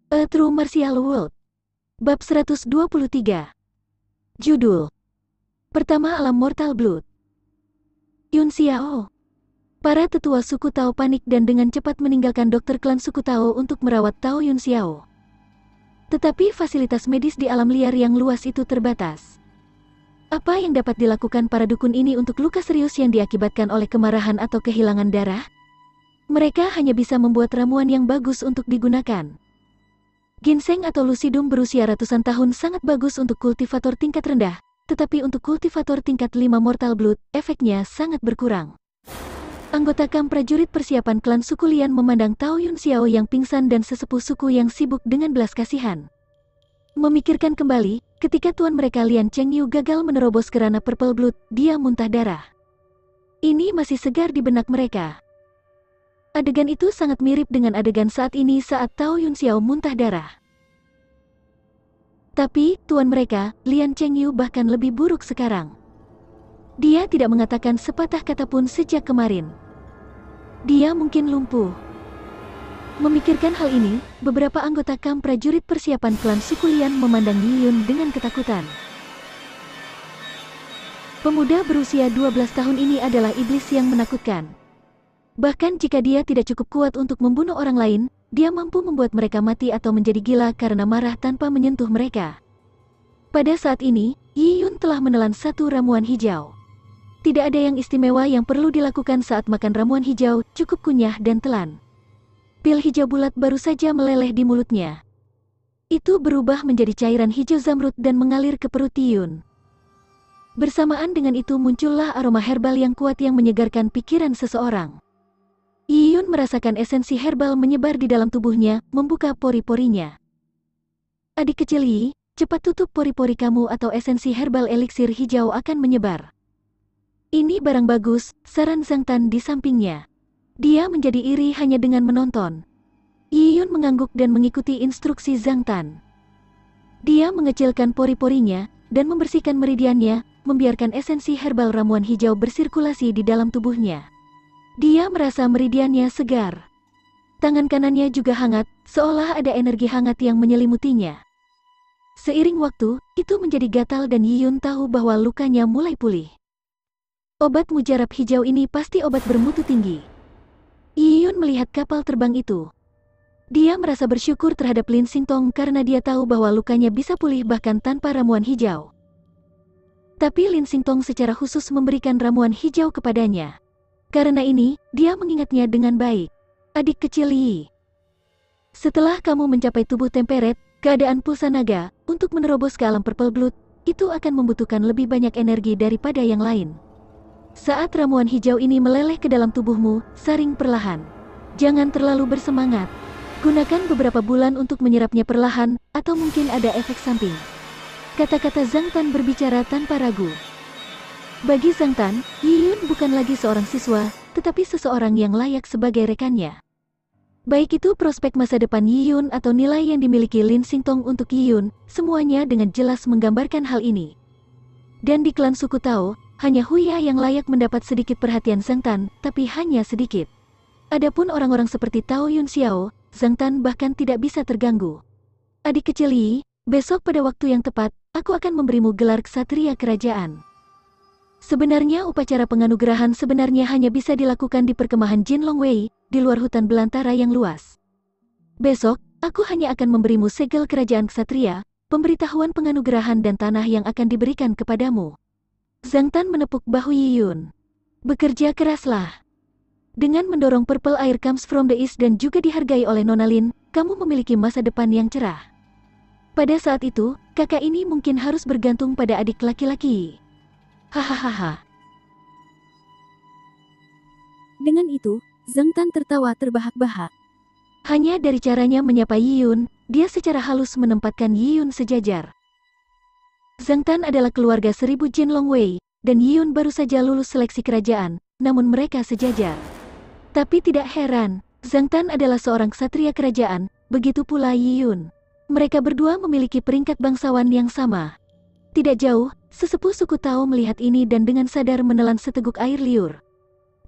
A True Martial World. Bab 123. Judul. Pertama Alam Mortal Blood. Yun Xiao. Para tetua suku Tao panik dan dengan cepat meninggalkan dokter klan suku Tao untuk merawat Tao Yun Xiao. Tetapi fasilitas medis di alam liar yang luas itu terbatas. Apa yang dapat dilakukan para dukun ini untuk luka serius yang diakibatkan oleh kemarahan atau kehilangan darah? Mereka hanya bisa membuat ramuan yang bagus untuk digunakan. Ginseng atau lucidum berusia ratusan tahun sangat bagus untuk kultivator tingkat rendah, tetapi untuk kultivator tingkat 5 Mortal Blood, efeknya sangat berkurang. Anggota kam prajurit persiapan klan suku Lian memandang Tao Yun Xiao yang pingsan dan sesepuh suku yang sibuk dengan belas kasihan. Memikirkan kembali, ketika tuan mereka Lian Chengyu gagal menerobos kerana Purple Blood, dia muntah darah. Ini masih segar di benak mereka. Adegan itu sangat mirip dengan adegan saat ini saat Tao Yun Xiao muntah darah. Tapi, tuan mereka, Lian Chengyu bahkan lebih buruk sekarang. Dia tidak mengatakan sepatah kata pun sejak kemarin. Dia mungkin lumpuh. Memikirkan hal ini, beberapa anggota kam prajurit persiapan klan suku Lian memandang Yi Yun dengan ketakutan. Pemuda berusia 12 tahun ini adalah iblis yang menakutkan. Bahkan jika dia tidak cukup kuat untuk membunuh orang lain, dia mampu membuat mereka mati atau menjadi gila karena marah tanpa menyentuh mereka. Pada saat ini, Yi Yun telah menelan satu ramuan hijau. Tidak ada yang istimewa yang perlu dilakukan saat makan ramuan hijau, cukup kunyah dan telan. Pil hijau bulat baru saja meleleh di mulutnya. Itu berubah menjadi cairan hijau zamrud dan mengalir ke perut Yi Yun. Bersamaan dengan itu muncullah aroma herbal yang kuat yang menyegarkan pikiran seseorang. Yi Yun merasakan esensi herbal menyebar di dalam tubuhnya, membuka pori-porinya. Adik kecil Yi, cepat tutup pori-pori kamu atau esensi herbal eliksir hijau akan menyebar. Ini barang bagus, saran Zhang Tan di sampingnya. Dia menjadi iri hanya dengan menonton. Yi Yun mengangguk dan mengikuti instruksi Zhang Tan. Dia mengecilkan pori-porinya, dan membersihkan meridiannya, membiarkan esensi herbal ramuan hijau bersirkulasi di dalam tubuhnya. Dia merasa meridiannya segar. Tangan kanannya juga hangat, seolah ada energi hangat yang menyelimutinya. Seiring waktu, itu menjadi gatal dan Yi Yun tahu bahwa lukanya mulai pulih. Obat mujarab hijau ini pasti obat bermutu tinggi. Yi Yun melihat kapal terbang itu. Dia merasa bersyukur terhadap Lin Xingtong karena dia tahu bahwa lukanya bisa pulih bahkan tanpa ramuan hijau. Tapi Lin Xingtong secara khusus memberikan ramuan hijau kepadanya. Karena ini, dia mengingatnya dengan baik. Adik kecil Yi. Setelah kamu mencapai tubuh temperet, keadaan pulsa naga, untuk menerobos ke alam Purple Blood, itu akan membutuhkan lebih banyak energi daripada yang lain. Saat ramuan hijau ini meleleh ke dalam tubuhmu, saring perlahan. Jangan terlalu bersemangat. Gunakan beberapa bulan untuk menyerapnya perlahan, atau mungkin ada efek samping. Kata-kata Zhang Tan berbicara tanpa ragu. Bagi Zhang Tan, Yi Yun bukan lagi seorang siswa, tetapi seseorang yang layak sebagai rekannya. Baik itu prospek masa depan Yi Yun atau nilai yang dimiliki Lin Xingtong untuk Yi Yun, semuanya dengan jelas menggambarkan hal ini. Dan di klan suku Tao, hanya Huya yang layak mendapat sedikit perhatian Zhang Tan, tapi hanya sedikit. Adapun orang-orang seperti Tao Yun Xiao, Zhang Tan bahkan tidak bisa terganggu. Adik kecil Yi, besok pada waktu yang tepat, aku akan memberimu gelar ksatria kerajaan. Sebenarnya upacara penganugerahan sebenarnya hanya bisa dilakukan di perkemahan Jin Longwei, di luar hutan belantara yang luas. Besok, aku hanya akan memberimu segel kerajaan ksatria, pemberitahuan penganugerahan dan tanah yang akan diberikan kepadamu. Zhang Tan menepuk bahu Yi Yun. Bekerja keraslah. Dengan mendorong Purple Air Comes from the East dan juga dihargai oleh Nona Lin, kamu memiliki masa depan yang cerah. Pada saat itu, kakak ini mungkin harus bergantung pada adik laki-laki. Hahaha. Dengan itu, Zhang Tan tertawa terbahak-bahak. Hanya dari caranya menyapa Yi Yun, dia secara halus menempatkan Yi Yun sejajar. Zhang Tan adalah keluarga 1000 Jin Longwei, dan Yi Yun baru saja lulus seleksi kerajaan, namun mereka sejajar. Tapi tidak heran, Zhang Tan adalah seorang ksatria kerajaan, begitu pula Yi Yun. Mereka berdua memiliki peringkat bangsawan yang sama. Tidak jauh, sesepuh suku Tao melihat ini dan dengan sadar menelan seteguk air liur.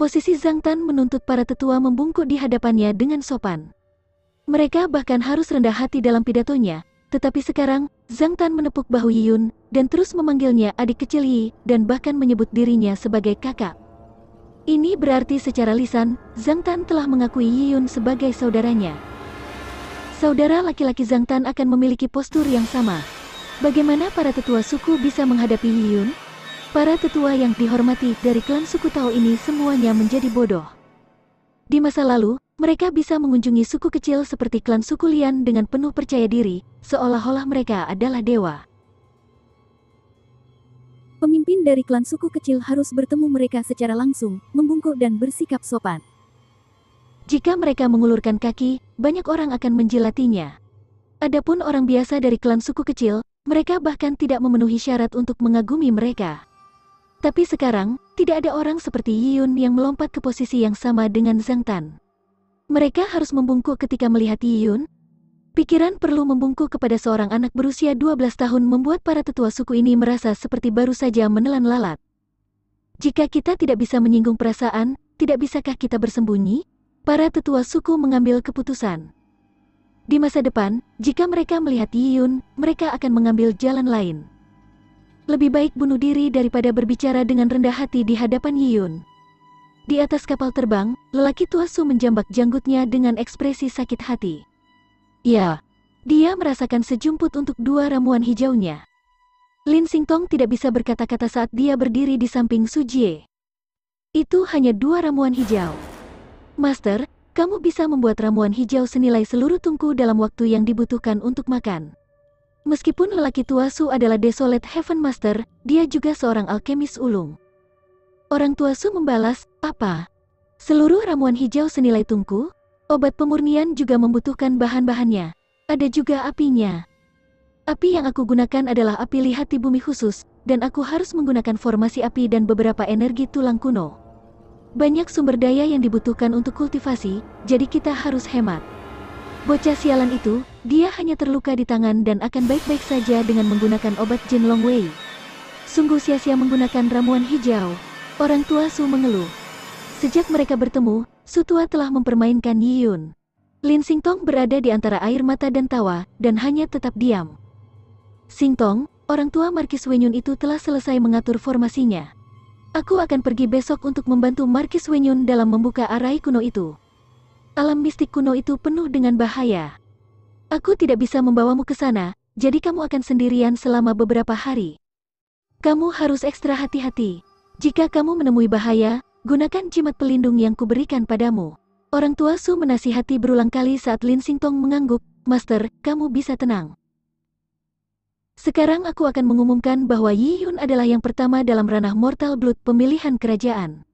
Posisi Zhang Tan menuntut para tetua membungkuk di hadapannya dengan sopan. Mereka bahkan harus rendah hati dalam pidatonya, tetapi sekarang, Zhang Tan menepuk bahu Yiyun, dan terus memanggilnya adik kecil Yi, dan bahkan menyebut dirinya sebagai kakak. Ini berarti secara lisan, Zhang Tan telah mengakui Yiyun sebagai saudaranya. Saudara laki-laki Zhang Tan akan memiliki postur yang sama. Bagaimana para tetua suku bisa menghadapi Yiyun? Para tetua yang dihormati dari klan suku Tao ini semuanya menjadi bodoh. Di masa lalu, mereka bisa mengunjungi suku kecil seperti klan suku Lian dengan penuh percaya diri, seolah-olah mereka adalah dewa. Pemimpin dari klan suku kecil harus bertemu mereka secara langsung, membungkuk dan bersikap sopan. Jika mereka mengulurkan kaki, banyak orang akan menjilatinya. Adapun orang biasa dari klan suku kecil, mereka bahkan tidak memenuhi syarat untuk mengagumi mereka. Tapi sekarang, tidak ada orang seperti Yiyun yang melompat ke posisi yang sama dengan Zhang Tan. Mereka harus membungkuk ketika melihat Yiyun. Pikiran perlu membungkuk kepada seorang anak berusia 12 tahun membuat para tetua suku ini merasa seperti baru saja menelan lalat. Jika kita tidak bisa menyinggung perasaan, tidak bisakah kita bersembunyi? Para tetua suku mengambil keputusan. Di masa depan, jika mereka melihat Yiyun, mereka akan mengambil jalan lain. Lebih baik bunuh diri daripada berbicara dengan rendah hati di hadapan Yiyun. Di atas kapal terbang, lelaki tua Su menjambak janggutnya dengan ekspresi sakit hati. Ya, dia merasakan sejumput untuk 2 ramuan hijaunya. Lin Xingtong tidak bisa berkata-kata saat dia berdiri di samping Su Jie. Itu hanya 2 ramuan hijau. Master, kamu bisa membuat ramuan hijau senilai seluruh tungku dalam waktu yang dibutuhkan untuk makan. Meskipun lelaki tua Su adalah Desolate Heaven Master, dia juga seorang alkemis ulung. Orang tua Su membalas, apa? Seluruh ramuan hijau senilai tungku? Obat pemurnian juga membutuhkan bahan-bahannya. Ada juga apinya. Api yang aku gunakan adalah api lihat di bumi khusus, dan aku harus menggunakan formasi api dan beberapa energi tulang kuno. Banyak sumber daya yang dibutuhkan untuk kultivasi, jadi kita harus hemat. Bocah sialan itu, dia hanya terluka di tangan dan akan baik-baik saja dengan menggunakan obat Jin Longwei. Sungguh sia-sia menggunakan ramuan hijau. Orang tua Su mengeluh. Sejak mereka bertemu, Su tua telah mempermainkan Yiyun. Lin Xingtong berada di antara air mata dan tawa, dan hanya tetap diam. Xingtong, orang tua Markis Wenyun itu telah selesai mengatur formasinya. Aku akan pergi besok untuk membantu Markis Wenyun dalam membuka arai kuno itu. Alam mistik kuno itu penuh dengan bahaya. Aku tidak bisa membawamu ke sana, jadi kamu akan sendirian selama beberapa hari. Kamu harus ekstra hati-hati. Jika kamu menemui bahaya, gunakan jimat pelindung yang kuberikan padamu. Orang tua Su menasihati berulang kali saat Lin Xingtong mengangguk, Master, kamu bisa tenang. Sekarang aku akan mengumumkan bahwa Yiyun adalah yang pertama dalam ranah Mortal Blood pemilihan kerajaan.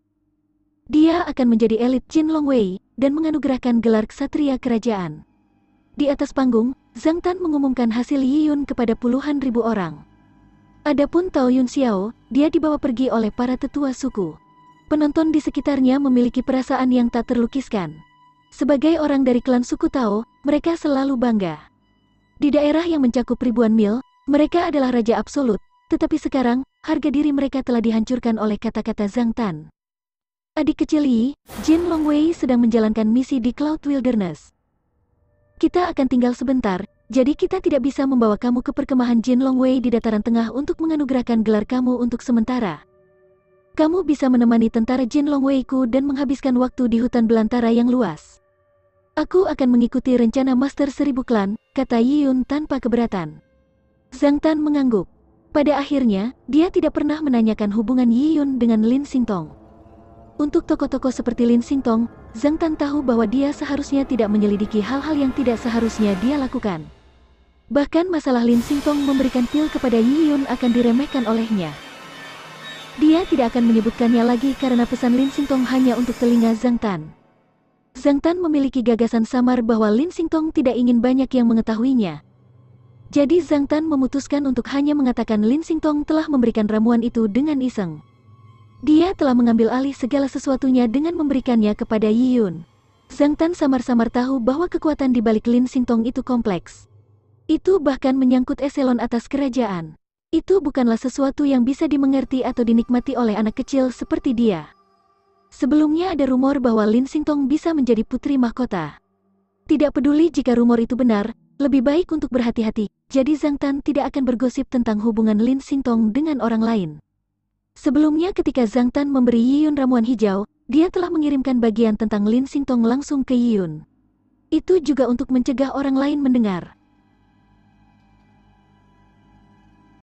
Dia akan menjadi elit Jin Longwei, dan menganugerahkan gelar Ksatria Kerajaan. Di atas panggung, Zhang Tan mengumumkan hasil Yiyun kepada puluhan ribu orang. Adapun Tao Yun Xiao, dia dibawa pergi oleh para tetua suku. Penonton di sekitarnya memiliki perasaan yang tak terlukiskan. Sebagai orang dari klan suku Tao, mereka selalu bangga. Di daerah yang mencakup ribuan mil, mereka adalah raja absolut, tetapi sekarang, harga diri mereka telah dihancurkan oleh kata-kata Zhang Tan. Adik kecil Yi, Jin Longwei sedang menjalankan misi di Cloud Wilderness. Kita akan tinggal sebentar, jadi kita tidak bisa membawa kamu ke perkemahan Jin Longwei di dataran tengah untuk menganugerahkan gelar kamu untuk sementara. Kamu bisa menemani tentara Jin Longwei-ku dan menghabiskan waktu di hutan belantara yang luas. Aku akan mengikuti rencana Master Seribu Klan, kata Yiyun tanpa keberatan. Zhang Tan mengangguk. Pada akhirnya, dia tidak pernah menanyakan hubungan Yiyun dengan Lin Xingtong. Untuk tokoh-tokoh seperti Lin Xingtong, Zhang Tan tahu bahwa dia seharusnya tidak menyelidiki hal-hal yang tidak seharusnya dia lakukan. Bahkan masalah Lin Xingtong memberikan pil kepada Yiyun akan diremehkan olehnya. Dia tidak akan menyebutkannya lagi karena pesan Lin Xingtong hanya untuk telinga Zhang Tan. Zhang Tan memiliki gagasan samar bahwa Lin Xingtong tidak ingin banyak yang mengetahuinya. Jadi Zhang Tan memutuskan untuk hanya mengatakan Lin Xingtong telah memberikan ramuan itu dengan iseng. Dia telah mengambil alih segala sesuatunya dengan memberikannya kepada Yiyun. Zhang Tan samar-samar tahu bahwa kekuatan di balik Lin Xingtong itu kompleks. Itu bahkan menyangkut eselon atas kerajaan. Itu bukanlah sesuatu yang bisa dimengerti atau dinikmati oleh anak kecil seperti dia. Sebelumnya ada rumor bahwa Lin Xingtong bisa menjadi putri mahkota. Tidak peduli jika rumor itu benar, lebih baik untuk berhati-hati, jadi Zhang Tan tidak akan bergosip tentang hubungan Lin Xingtong dengan orang lain. Sebelumnya ketika Zhang Tan memberi Yiyun ramuan hijau, dia telah mengirimkan bagian tentang Lin Xingtong langsung ke Yiyun. Itu juga untuk mencegah orang lain mendengar.